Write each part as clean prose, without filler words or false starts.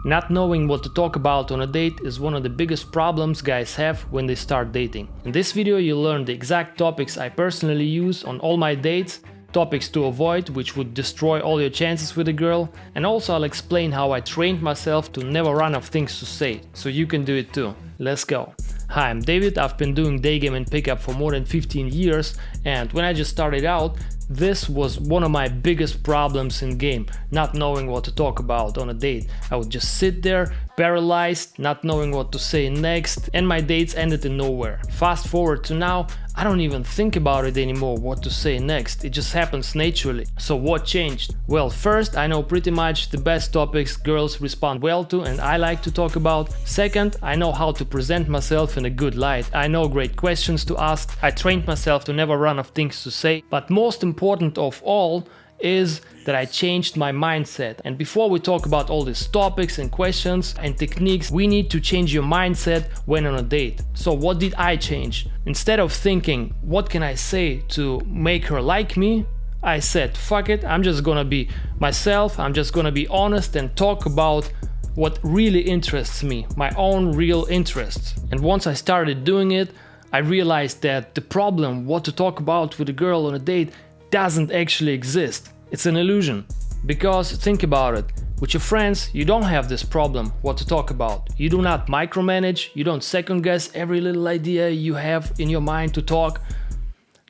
Not knowing what to talk about on a date is one of the biggest problems guys have when they start dating. In this video you'll learn the exact topics I personally use on all my dates, topics to avoid which would destroy all your chances with a girl, and also I'll explain how I trained myself to never run out of things to say, so you can do it too. Let's go. Hi, I'm David. I've been doing day game and pickup for more than 15 years, and when I just started out, this was one of my biggest problems in game, not knowing what to talk about on a date. I would just sit there, paralyzed, not knowing what to say next, and my dates ended in nowhere. Fast forward to now, I don't even think about it anymore what to say next, it just happens naturally. So what changed? Well, first, I know pretty much the best topics girls respond well to and I like to talk about. Second, I know how to present myself in a good light. I know great questions to ask. I trained myself to never run out of things to say. But most important of all is that I changed my mindset. And before we talk about all these topics and questions and techniques, we need to change your mindset when on a date. So what did I change? Instead of thinking, what can I say to make her like me? I said, fuck it, I'm just gonna be myself, I'm just gonna be honest and talk about what really interests me, my own real interests. And once I started doing it, I realized that the problem, what to talk about with a girl on a date, doesn't actually exist. It's an illusion. Because think about it, with your friends you don't have this problem what to talk about. You do not micromanage, you don't second guess every little idea you have in your mind to talk.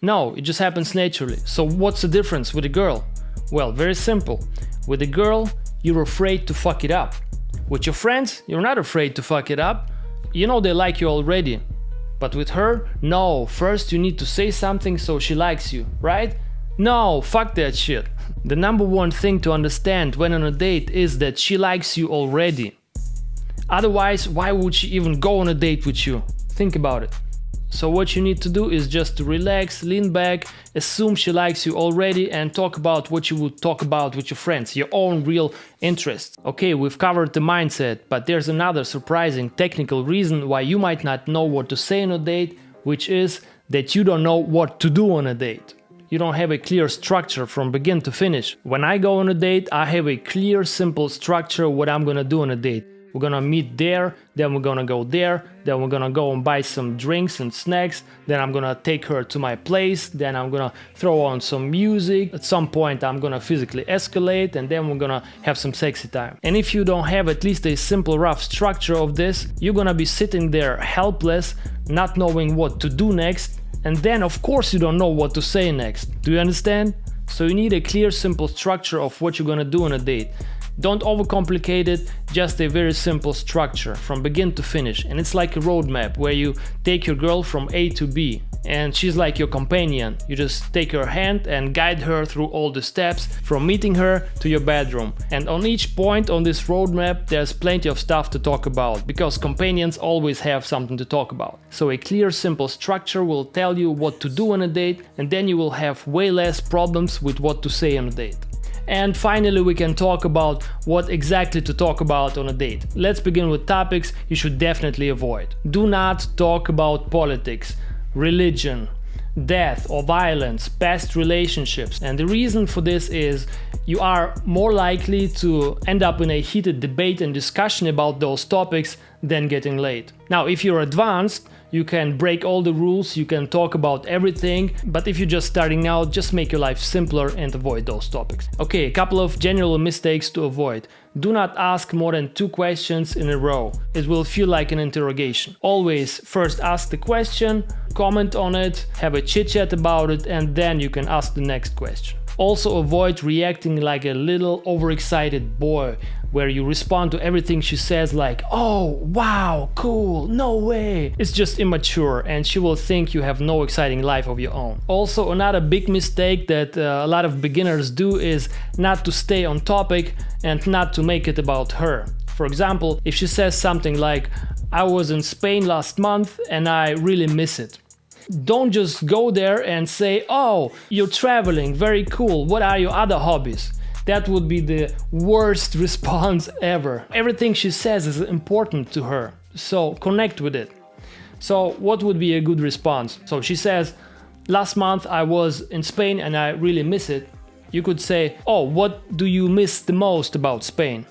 No, it just happens naturally. So what's the difference with a girl? Well, very simple. With a girl, you're afraid to fuck it up. With your friends, you're not afraid to fuck it up. You know they like you already. But with her, no, first you need to say something so she likes you, right? No, fuck that shit. The number one thing to understand when on a date is that she likes you already. Otherwise, why would she even go on a date with you? Think about it. So what you need to do is just to relax, lean back, assume she likes you already and talk about what you would talk about with your friends, your own real interests. Okay, we've covered the mindset, but there's another surprising technical reason why you might not know what to say on a date, which is that you don't know what to do on a date. You don't have a clear structure from begin to finish. When I go on a date, I have a clear, simple structure what I'm gonna do on a date. We're gonna meet there, then we're gonna go there, then we're gonna go and buy some drinks and snacks, then I'm gonna take her to my place, then I'm gonna throw on some music, at some point I'm gonna physically escalate, and then we're gonna have some sexy time. And if you don't have at least a simple rough structure of this, you're gonna be sitting there helpless, not knowing what to do next, and then of course you don't know what to say next. Do you understand? So you need a clear, simple structure of what you're gonna do on a date. Don't overcomplicate it, just a very simple structure from begin to finish. And it's like a roadmap where you take your girl from A to B and she's like your companion. You just take her hand and guide her through all the steps from meeting her to your bedroom. And on each point on this roadmap there's plenty of stuff to talk about because companions always have something to talk about. So a clear, simple structure will tell you what to do on a date, and then you will have way less problems with what to say on a date. And finally we can talk about what exactly to talk about on a date. Let's begin with topics you should definitely avoid. Do not talk about politics, religion, death or violence, past relationships. And the reason for this is you are more likely to end up in a heated debate and discussion about those topics than getting laid. Now, if you're advanced, you can break all the rules, you can talk about everything, but if you're just starting out, just make your life simpler and avoid those topics. Okay, a couple of general mistakes to avoid. Do not ask more than 2 questions in a row. It will feel like an interrogation. Always first ask the question, comment on it, have a chit chat about it, and then you can ask the next question. Also avoid reacting like a little overexcited boy, where you respond to everything she says like, oh, wow, cool, no way. It's just immature and she will think you have no exciting life of your own. Also, another big mistake that a lot of beginners do is not to stay on topic and not to make it about her. For example, if she says something like, I was in Spain last month and I really miss it. Don't just go there and say, oh, you're traveling, very cool, what are your other hobbies? That would be the worst response ever. Everything she says is important to her, so connect with it. So what would be a good response? So she says, last month I was in Spain and I really miss it. You could say, oh, what do you miss the most about Spain?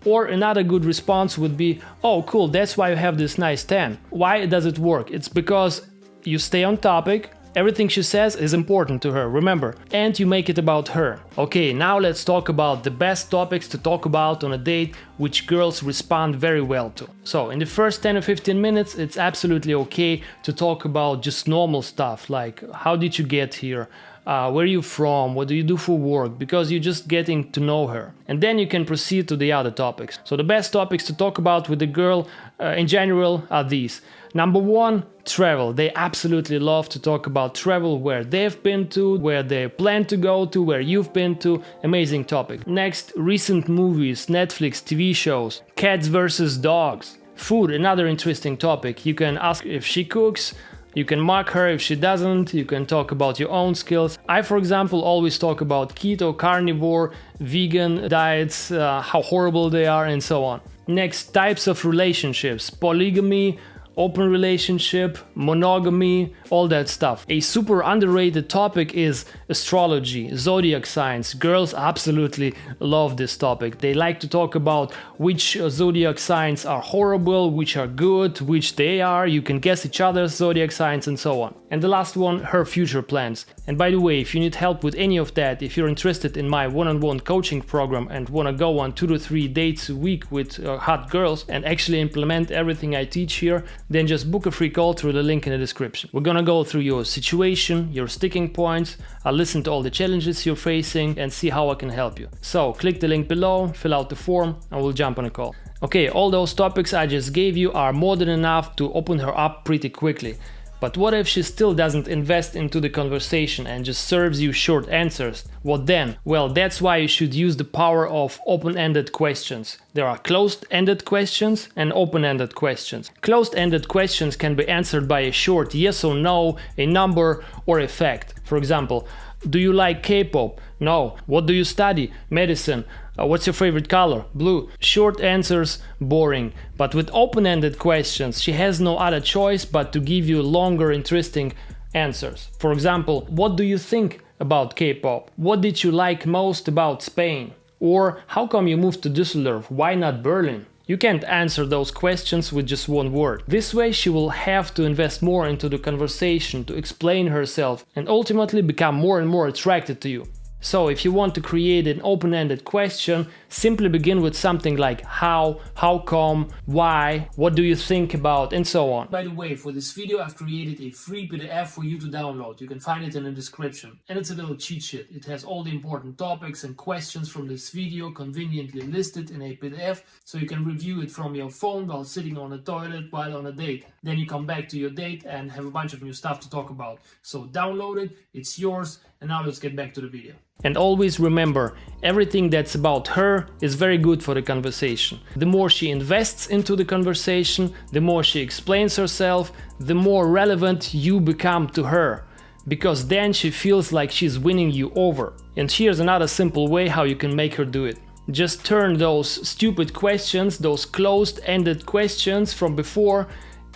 Or another good response would be, oh cool, that's why you have this nice tan. Why does it work? It's because you stay on topic, everything she says is important to her, remember, and you make it about her. Okay, now let's talk about the best topics to talk about on a date which girls respond very well to. So in the first 10 or 15 minutes it's absolutely okay to talk about just normal stuff like how did you get here, where are you from, what do you do for work, because you're just getting to know her. And then you can proceed to the other topics. So the best topics to talk about with a girl in general are these. Number one, travel. They absolutely love to talk about travel, where they've been to, where they plan to go to, where you've been to. Amazing topic. Next, recent movies, Netflix, TV shows, cats versus dogs. Food, another interesting topic. You can ask if she cooks, you can mock her if she doesn't, you can talk about your own skills. I, for example, always talk about keto, carnivore, vegan diets, how horrible they are, and so on. Next, types of relationships, polygamy, open relationship, monogamy, all that stuff. A super underrated topic is astrology, zodiac signs. Girls absolutely love this topic. They like to talk about which zodiac signs are horrible, which are good, which they are. You can guess each other's zodiac signs and so on. And the last one, her future plans. And by the way, if you need help with any of that, if you're interested in my one-on-one coaching program and want to go on 2 to 3 dates a week with hot girls and actually implement everything I teach here, then just book a free call through the link in the description. We're gonna go through your situation, your sticking points, I'll listen to all the challenges you're facing and see how I can help you. So click the link below, fill out the form, and we'll jump on a call. Okay, all those topics I just gave you are more than enough to open her up pretty quickly. But what if she still doesn't invest into the conversation and just serves you short answers? What then? Well, that's why you should use the power of open-ended questions. There are closed-ended questions and open-ended questions. Closed-ended questions can be answered by a short yes or no, a number, or a fact. For example, do you like K-pop? No. What do you study? Medicine. What's your favorite color? Blue. Short answers, boring. But with open-ended questions, she has no other choice but to give you longer, interesting answers. For example, what do you think about K-pop? What did you like most about Spain? Or how come you moved to Düsseldorf? Why not Berlin? You can't answer those questions with just one word. This way she will have to invest more into the conversation to explain herself and ultimately become more and more attracted to you. So if you want to create an open-ended question, simply begin with something like how come, why, what do you think about, and so on. By the way, for this video I've created a free PDF for you to download. You can find it in the description. And it's a little cheat sheet. It has all the important topics and questions from this video conveniently listed in a PDF, so you can review it from your phone while sitting on a toilet while on a date. Then you come back to your date and have a bunch of new stuff to talk about. So download it, it's yours, and now let's get back to the video. And always remember, everything that's about her is very good for the conversation. The more she invests into the conversation, the more she explains herself, the more relevant you become to her. Because then she feels like she's winning you over. And here's another simple way how you can make her do it. Just turn those stupid questions, those closed-ended questions from before,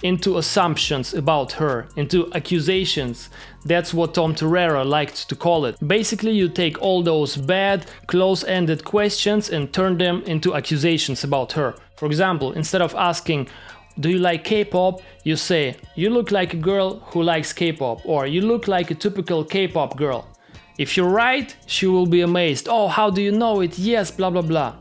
into assumptions about her, into accusations. That's what Tom Torreira liked to call it. Basically, you take all those bad, close-ended questions and turn them into accusations about her. For example, instead of asking, do you like K-pop? You say, you look like a girl who likes K-pop, or you look like a typical K-pop girl. If you're right, she will be amazed. Oh, how do you know it? Yes, blah blah blah.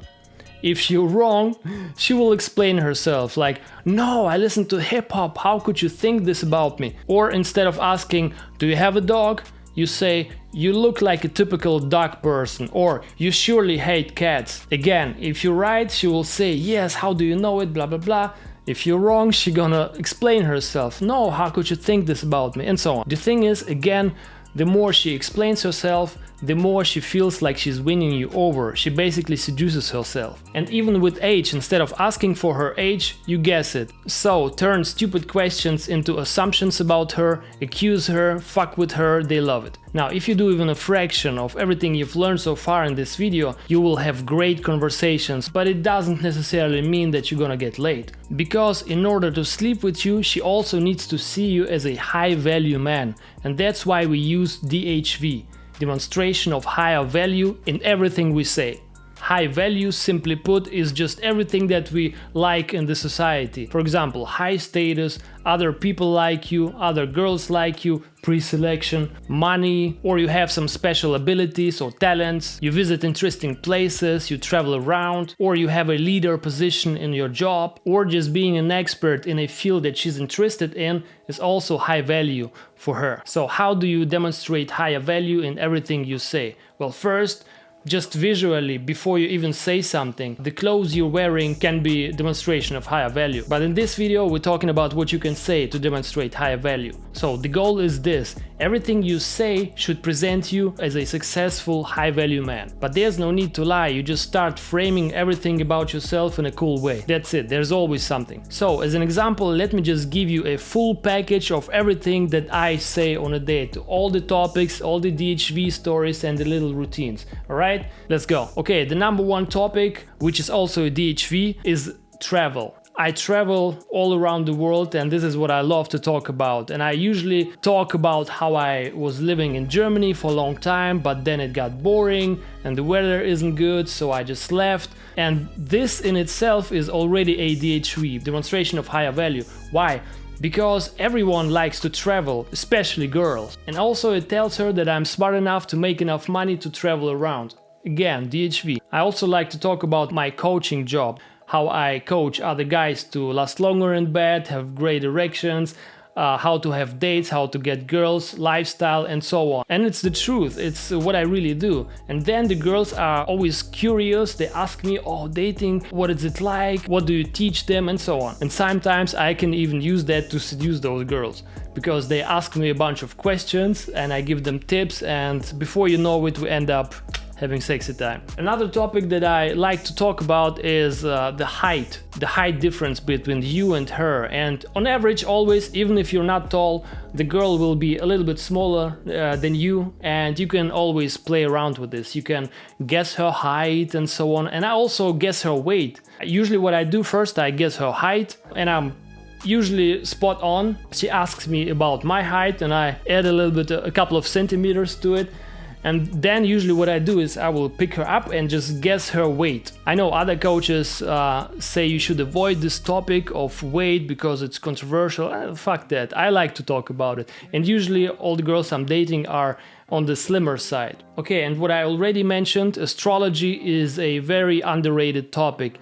If you're wrong, she will explain herself like, no, I listen to hip-hop, how could you think this about me? Or instead of asking, do you have a dog? You say, you look like a typical dog person, or you surely hate cats. Again, if you're right, she will say, yes, how do you know it, blah blah blah. If you're wrong, she's gonna explain herself, no, how could you think this about me, and so on. The thing is, again, the more she explains herself, the more she feels like she's winning you over. She basically seduces herself. And even with age, instead of asking for her age, you guess it. So turn stupid questions into assumptions about her, accuse her, fuck with her, they love it. Now, if you do even a fraction of everything you've learned so far in this video, you will have great conversations, but it doesn't necessarily mean that you're gonna get laid. Because in order to sleep with you, she also needs to see you as a high value man. And that's why we use DHV. Demonstration of higher value in everything we say. high value, simply put, is just everything that we like in the society. For example, high status, other people like you, other girls like you, pre-selection, money, or you have some special abilities or talents, you visit interesting places, you travel around, or you have a leader position in your job, or just being an expert in a field that she's interested in is also high value for her. So how do you demonstrate higher value in everything you say? Well, first, just visually, before you even say something, the clothes you're wearing can be a demonstration of higher value. But in this video, we're talking about what you can say to demonstrate higher value. So the goal is this: everything you say should present you as a successful, high-value man. But there's no need to lie, you just start framing everything about yourself in a cool way. That's it, there's always something. So, as an example, let me just give you a full package of everything that I say on a date. All the topics, all the DHV stories and the little routines. Alright? Let's go. Okay, the number one topic, which is also a DHV, is travel. I travel all around the world, and this is what I love to talk about. And I usually talk about how I was living in Germany for a long time, but then it got boring and the weather isn't good, so I just left. And this in itself is already a DHV, demonstration of higher value. Why? Because everyone likes to travel, especially girls. And also it tells her that I'm smart enough to make enough money to travel around. Again, DHV. I also like to talk about my coaching job. How I coach other guys to last longer in bed, have great erections, how to have dates, how to get girls, lifestyle, and so on. And it's the truth, it's what I really do. And then the girls are always curious, they ask me, oh, dating, what is it like, what do you teach them, and so on. And sometimes I can even use that to seduce those girls, because they ask me a bunch of questions and I give them tips, and before you know it, we end up having sexy time. Another topic that I like to talk about is the height difference between you and her. And on average, always, even if you're not tall, the girl will be a little bit smaller than you, and you can always play around with this. You can guess her height and so on, and I also guess her weight. Usually what I do first, I guess her height, and I'm usually spot on. She asks me about my height and I add a couple of centimeters to it. And then usually what I do is I will pick her up and just guess her weight. I know other coaches say you should avoid this topic of weight because it's controversial. Fuck that, I like to talk about it. And usually all the girls I'm dating are on the slimmer side. Okay, and what I already mentioned, astrology is a very underrated topic.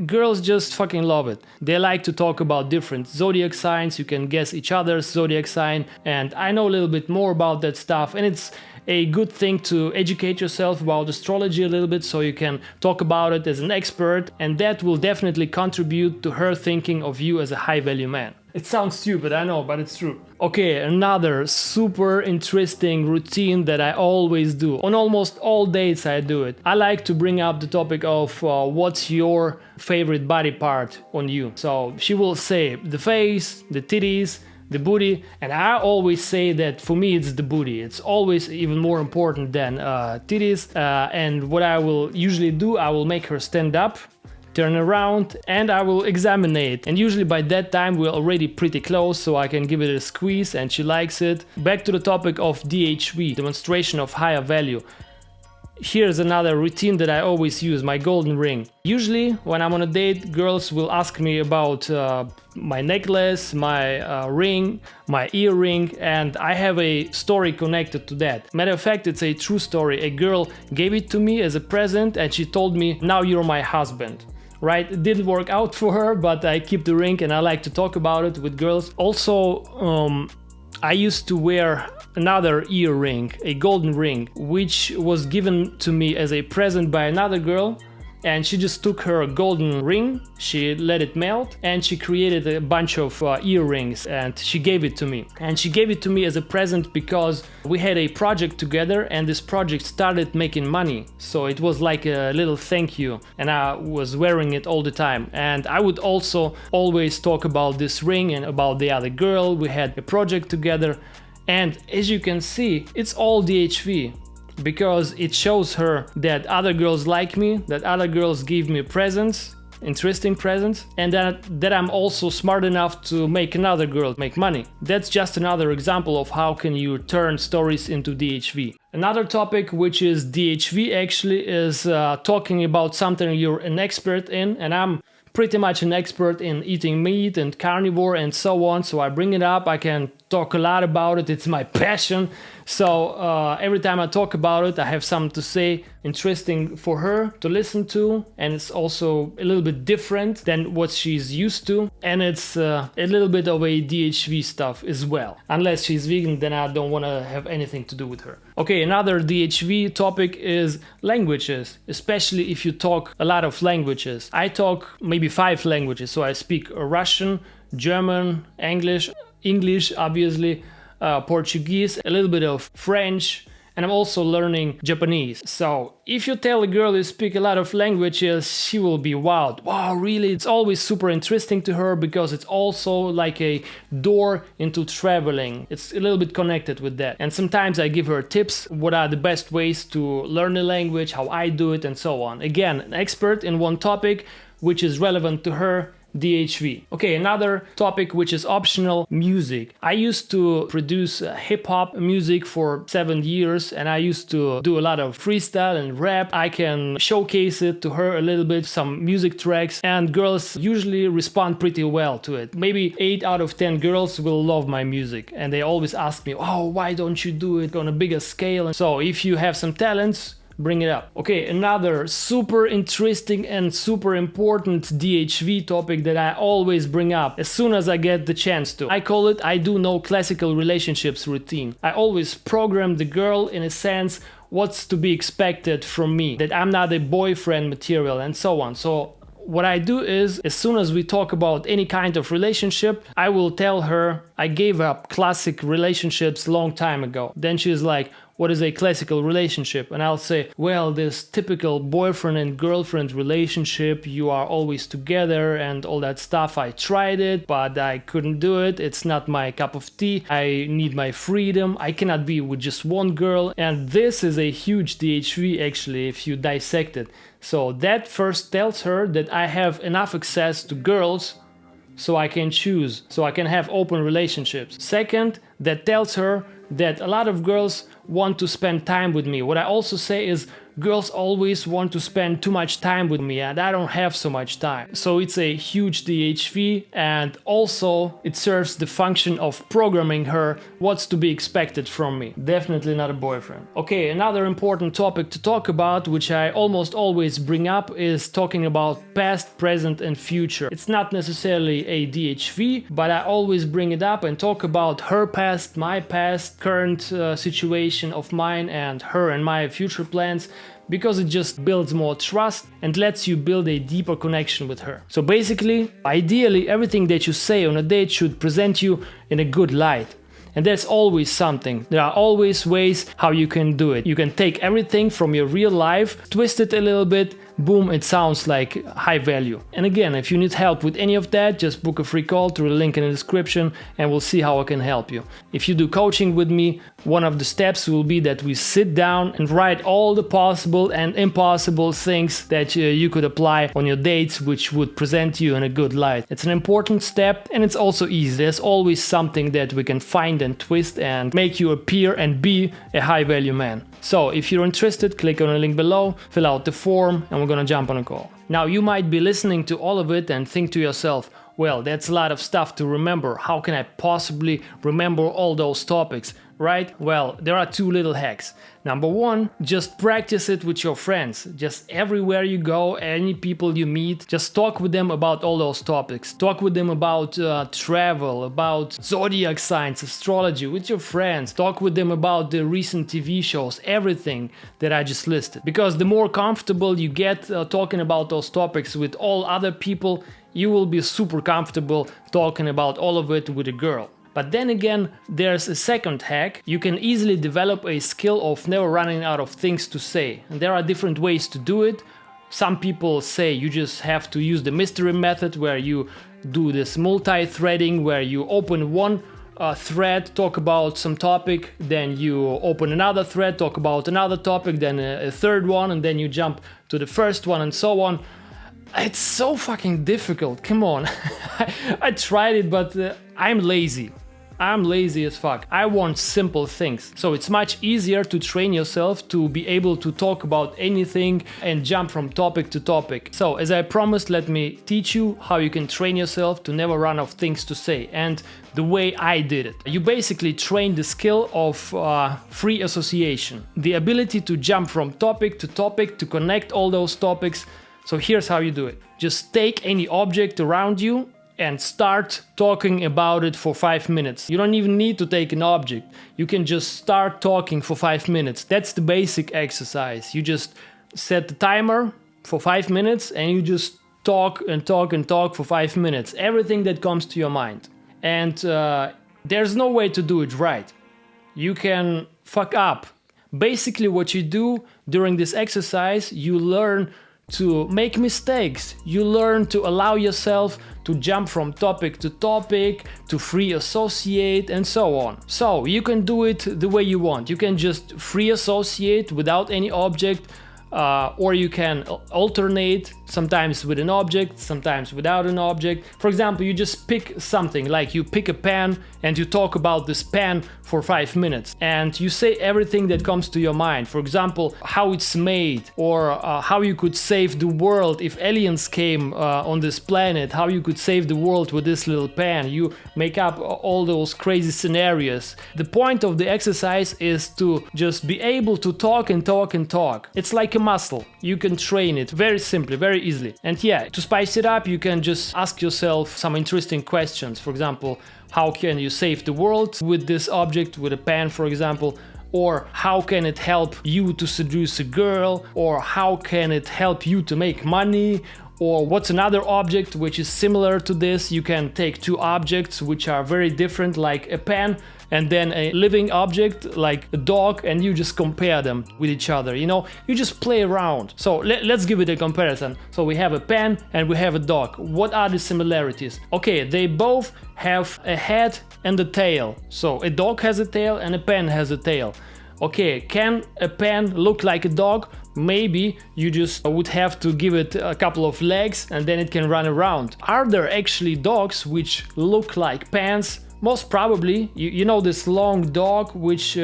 Girls just fucking love it. They like to talk about different zodiac signs. You can guess each other's zodiac sign, and I know a little bit more about that stuff, and it's a good thing to educate yourself about astrology a little bit so you can talk about it as an expert, and that will definitely contribute to her thinking of you as a high value man. It sounds stupid, I know, but it's true. Okay, another super interesting routine that I always do. On almost all dates I do it. I like to bring up the topic of what's your favorite body part on you. So she will say the face, the titties, the booty, and I always say that for me it's the booty. It's always even more important than titties. And what I will usually do, I will make her stand up, turn around, and I will examine it. And usually by that time we're already pretty close, so I can give it a squeeze and she likes it. Back to the topic of DHV, demonstration of higher value. Here's another routine that I always use, my golden ring. Usually when I'm on a date, girls will ask me about my necklace, my ring, my earring, and I have a story connected to that. Matter of fact, it's a true story. A girl gave it to me as a present and she told me, now you're my husband. Right? It didn't work out for her, but I keep the ring and I like to talk about it with girls. Also, I used to wear another earring, a golden ring, which was given to me as a present by another girl, and she just took her golden ring, she let it melt, and she created a bunch of earrings, and she gave it to me. And she gave it to me as a present because we had a project together, and this project started making money. So it was like a little thank you, and I was wearing it all the time. And I would also always talk about this ring and about the other girl. We had a project together, and as you can see, it's all DHV. Because it shows her that other girls like me, that other girls give me presents, interesting presence, and that I'm also smart enough to make another girl make money. That's just another example of how can you turn stories into DHV. Another topic which is DHV actually is talking about something you're an expert in, and I'm pretty much an expert in eating meat and carnivore and so on, so I bring it up. I can talk a lot about it, it's my passion, so every time I talk about it I have something to say interesting for her to listen to, and it's also a little bit different than what she's used to, and it's a little bit of a DHV stuff as well. Unless she's vegan, then I don't want to have anything to do with her. Okay, another DHV topic is languages, especially if you talk a lot of languages. I talk maybe 5 languages, so I speak Russian, German, English obviously, Portuguese, a little bit of French, and I'm also learning Japanese. So if you tell a girl you speak a lot of languages, she will be wowed. Wow, really? It's always super interesting to her because it's also like a door into traveling. It's a little bit connected with that. And sometimes I give her tips, what are the best ways to learn a language, how I do it, and so on. Again, an expert in one topic which is relevant to her, DHV. Okay, another topic which is optional, music. I used to produce hip-hop music for 7 years, and I used to do a lot of freestyle and rap. I can showcase it to her a little bit, some music tracks, and girls usually respond pretty well to it. Maybe 8 out of 10 girls will love my music, and they always ask me, oh, why don't you do it on a bigger scale? And so if you have some talents, bring it up. Okay, another super interesting and super important DHV topic that I always bring up as soon as I get the chance to. I call it I do no classical relationships routine. I always program the girl in a sense what's to be expected from me, that I'm not a boyfriend material and so on. So what I do is, as soon as we talk about any kind of relationship, I will tell her I gave up classic relationships long time ago. Then she's like, what is a classical relationship? And I'll say, well, this typical boyfriend and girlfriend relationship, you are always together and all that stuff. I tried it, but I couldn't do it. It's not my cup of tea. I need my freedom. I cannot be with just one girl. And this is a huge DHV actually, if you dissect it. So that first tells her that I have enough access to girls so I can choose, so I can have open relationships. Second, that tells her that a lot of girls want to spend time with me. What I also say is girls always want to spend too much time with me, and I don't have so much time. So it's a huge DHV, and also it serves the function of programming her what's to be expected from me. Definitely not a boyfriend. Okay, another important topic to talk about, which I almost always bring up, is talking about past, present and future. It's not necessarily a DHV, but I always bring it up and talk about her past, my past, current situation of mine, and her and my future plans, because it just builds more trust and lets you build a deeper connection with her. So basically, ideally, everything that you say on a date should present you in a good light. And there's always something. There are always ways how you can do it. You can take everything from your real life, twist it a little bit, boom, it sounds like high value. And again, if you need help with any of that, just book a free call through the link in the description and we'll see how I can help you. If you do coaching with me, one of the steps will be that we sit down and write all the possible and impossible things that you could apply on your dates, which would present you in a good light. It's an important step and it's also easy. There's always something that we can find and twist and make you appear and be a high value man. So if you're interested, click on the link below, fill out the form, and we're gonna jump on a call. Now you might be listening to all of it and think to yourself, well, that's a lot of stuff to remember. How can I possibly remember all those topics, right? Well, there are 2 little hacks. Number 1, just practice it with your friends. Just everywhere you go, any people you meet, just talk with them about all those topics. Talk with them about travel, about zodiac signs, astrology with your friends. Talk with them about the recent TV shows, everything that I just listed. Because the more comfortable you get talking about those topics with all other people, you will be super comfortable talking about all of it with a girl. But then again, there's a second hack. You can easily develop a skill of never running out of things to say. And there are different ways to do it. Some people say you just have to use the mystery method, where you do this multi-threading, where you open one thread, talk about some topic, then you open another thread, talk about another topic, then a third one, and then you jump to the first one and so on. It's so fucking difficult, come on. I tried it, but I'm lazy. I'm lazy as fuck. I want simple things. So it's much easier to train yourself to be able to talk about anything and jump from topic to topic. So as I promised, let me teach you how you can train yourself to never run out of things to say. And the way I did it. You basically train the skill of free association. The ability to jump from topic to topic, to connect all those topics. So here's how you do it. Just take any object around you and start talking about it for 5 minutes. You don't even need to take an object. You can just start talking for 5 minutes. That's the basic exercise. You just set the timer for 5 minutes and you just talk and talk and talk for 5 minutes. Everything that comes to your mind. And there's no way to do it right. You can fuck up. Basically what you do during this exercise, you learn to make mistakes. You learn to allow yourself to jump from topic to topic, to free associate, and so on. So you can do it the way you want. You can just free associate without any object, or you can alternate, sometimes with an object, sometimes without an object. For example, you just pick something, like you pick a pen and you talk about this pen for 5 minutes and you say everything that comes to your mind. For example, how it's made, or how you could save the world if aliens came on this planet, how you could save the world with this little pen. You make up all those crazy scenarios. The point of the exercise is to just be able to talk and talk and talk. It's like a muscle. You can train it very simply, very easily. And yeah, to spice it up, you can just ask yourself some interesting questions. For example, how can you save the world with this object, with a pen, for example? Or how can it help you to seduce a girl? Or how can it help you to make money? Or what's another object which is similar to this? You can take two objects which are very different, like a pen and then a living object like a dog, and you just compare them with each other. You know, you just play around. So let's give it a comparison. So we have a pen and we have a dog. What are the similarities? Okay, they both have a head and a tail. So a dog has a tail and a pen has a tail. Okay, can a pen look like a dog? Maybe. You just would have to give it a couple of legs and then it can run around. Are there actually dogs which look like pens? Most probably. You know this long dog which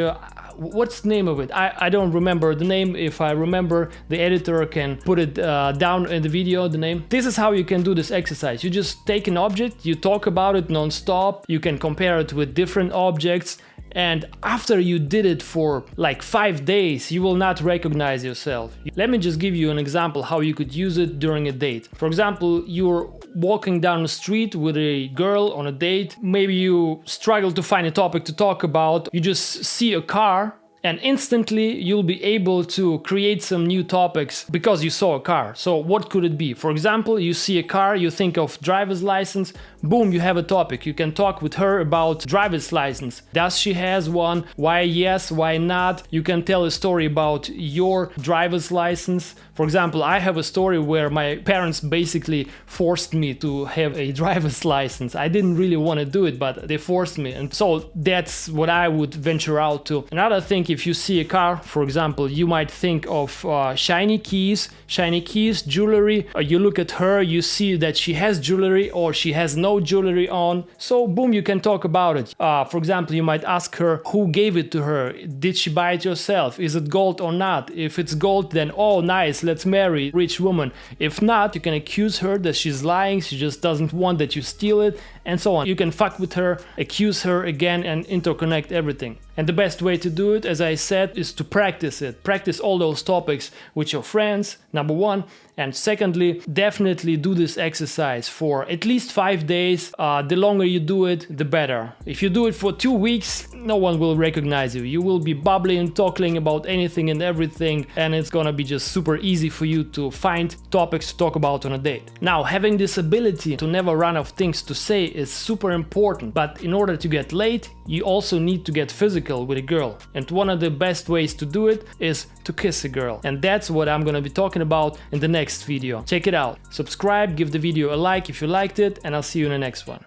what's the name of it? I don't remember the name. If I remember, the editor can put it down in the video, the name. This is how you can do this exercise. You just take an object, you talk about it non-stop, you can compare it with different objects, and after you did it for like 5 days, you will not recognize yourself. Let me just give you an example how you could use it during a date. For example, you're walking down the street with a girl on a date. Maybe you struggle to find a topic to talk about. You just see a car and instantly you'll be able to create some new topics because you saw a car. So what could it be? For example, you see a car, you think of driver's license, boom, you have a topic. You can talk with her about driver's license. Does she has one? Why yes, why not? You can tell a story about your driver's license. For example, I have a story where my parents basically forced me to have a driver's license. I didn't really want to do it, but they forced me. And so that's what I would venture out to. Another thing, if you see a car, for example, you might think of shiny keys, jewelry. You look at her, you see that she has jewelry or she has no jewelry on. So boom, you can talk about it. For example, you might ask her who gave it to her. Did she buy it herself? Is it gold or not? If it's gold, then oh nice, let's marry rich woman. If not, you can accuse her that she's lying, she just doesn't want that you steal it, and so on. You can fuck with her, accuse her again, and interconnect everything. And the best way to do it, as I said, is to practice it. Practice all those topics with your friends, number one. And secondly, definitely do this exercise for at least 5 days. The longer you do it, the better. If you do it for 2 weeks, no one will recognize you. You will be bubbling and talking about anything and everything, and it's gonna be just super easy for you to find topics to talk about on a date. Now, having this ability to never run out of things to say is super important, but in order to get laid, you also need to get physical with a girl. And one of the best ways to do it is to kiss a girl. And that's what I'm gonna be talking about in the next video. Check it out. Subscribe, give the video a like if you liked it, and I'll see you in the next one.